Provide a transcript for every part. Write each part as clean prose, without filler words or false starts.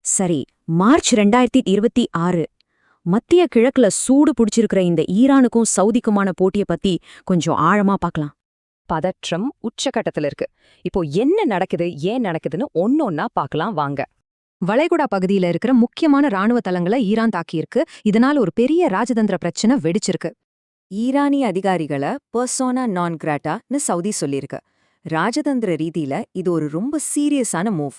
சரி, மார்ச் 2026 மத்திய கிழக்குல சூடு புடிச்சிருக்கிற இந்த ஈரானுக்கும் சவுதிக்குமான போட்டிய பத்தி கொஞ்சம் ஆழமா பார்க்கலாம். பதற்றம் உச்சகட்டத்துல இருக்கு. இப்போ என்ன நடக்குது, ஏன் நடக்குதுன்னு ஒன்னொன்னா பார்க்கலாம் வாங்க. வளைகுடா பகுதியில இருக்கிற முக்கியமான ராணுவ தளங்களை ஈரான் தாக்கியிருக்கு. இதனால ஒரு பெரிய ராஜதந்திர பிரச்சனை வெடிச்சிருக்கு. ஈரானிய அதிகாரிகளை பர்சோனா நான் கிராட்டான்னு சவுதி சொல்லியிருக்கு. ராஜதந்திர ரீதியில இது ஒரு ரொம்ப சீரியஸான மூவ்.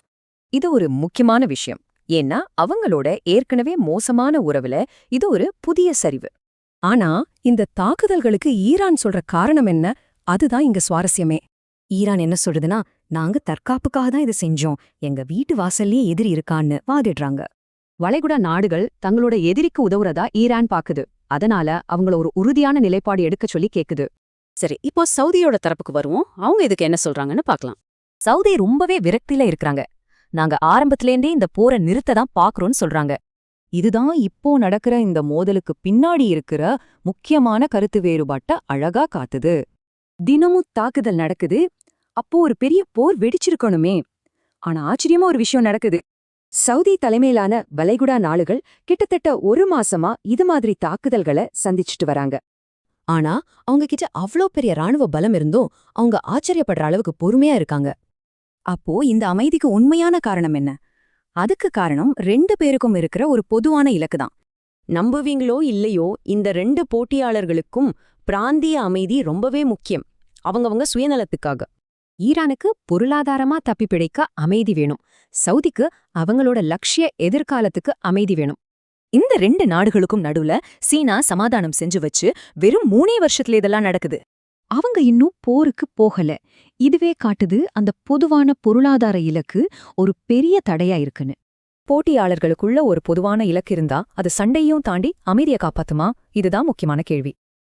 இது ஒரு முக்கியமான விஷயம். ஏன்னா அவங்களோட ஏற்கனவே மோசமான உறவுல இது ஒரு புதிய சரிவு. ஆனா இந்த தாக்குதல்களுக்கு ஈரான் சொல்ற காரணம் என்ன? அதுதான் இங்க சுவாரஸ்யமே. ஈரான் என்ன சொல்றதுன்னா, நாங்க தற்காப்புக்காக தான் இதை செஞ்சோம், எங்க வீட்டு வாசல்லயே எதிரி இருக்கான்னு வாதிடுறாங்க. வளைகுடா நாடுகள் தங்களோட எதிரிக்கு உதவுறதா ஈரான் பாக்குது. அதனால அவங்கள ஒரு உறுதியான நிலைப்பாடு எடுக்க சொல்லி கேக்குது. சரி, இப்போ சவுதியோட தரப்புக்கு வருவோம். அவங்க இதுக்கு என்ன சொல்றாங்கன்னு பார்க்கலாம். சவுதி ரொம்பவே விரக்தியில இருக்கிறாங்க. நாங்க ஆரம்பத்திலேந்தே இந்த போரை நிறுத்த தான் பாக்குறோம்னு சொல்றாங்க. இதுதான் இப்போ நடக்கிற இந்த மோதலுக்கு பின்னாடி இருக்கிற முக்கியமான கருத்து வேறுபாட்ட அழகா காட்டுது. தினமும் தாக்குதல் நடக்குது, அப்போ ஒரு பெரிய போர் வெடிச்சிருக்கணுமே. ஆனா ஆச்சரியமா ஒரு விஷயம் நடக்குது. சவுதி தலைமையிலான வளைகுடா நாடுகள் கிட்டத்தட்ட ஒரு மாசமா இது மாதிரி தாக்குதல்களை சந்திச்சுட்டு வராங்க. ஆனா அவங்க கிட்ட அவ்ளோ பெரிய ராணுவ பலம் இருந்தும் அவங்க ஆச்சரியப்படுற அளவுக்கு பொறுமையா இருக்காங்க. அப்போ இந்த அமைதிக்கு உண்மையான காரணம் என்ன? அதுக்கு காரணம் ரெண்டு பேருக்கும் இருக்கிற ஒரு பொதுவான இலக்குதான். நம்புவீங்களோ இல்லையோ, இந்த ரெண்டு போட்டியாளர்களுக்கும் பிராந்திய அமைதி ரொம்பவே முக்கியம். அவங்கவங்க சுயநலத்துக்காக. ஈரானுக்கு பொருளாதாரமா தப்பி பிழைக்க அமைதி வேணும். சவுதிக்கு அவங்களோட லட்சிய எதிர்காலத்துக்கு அமைதி வேணும். இந்த ரெண்டு நாடுகளுக்கும் நடுவுல சீனா சமாதானம் செஞ்சு வச்சு வெறும் 3 வருஷத்துல இதெல்லாம் நடக்குது. அவங்க இன்னும் போருக்கு போகல. இதுவே காட்டுது அந்த பொதுவான பொருளாதார இலக்கு ஒரு பெரிய தடையா இருக்குன்னு. போட்டியாளர்களுக்குள்ள ஒரு பொதுவான இலக்கு இருந்தா அது சண்டையும் தாண்டி அமைதியை காப்பாத்துமா? இதுதான் முக்கியமான கேள்வி.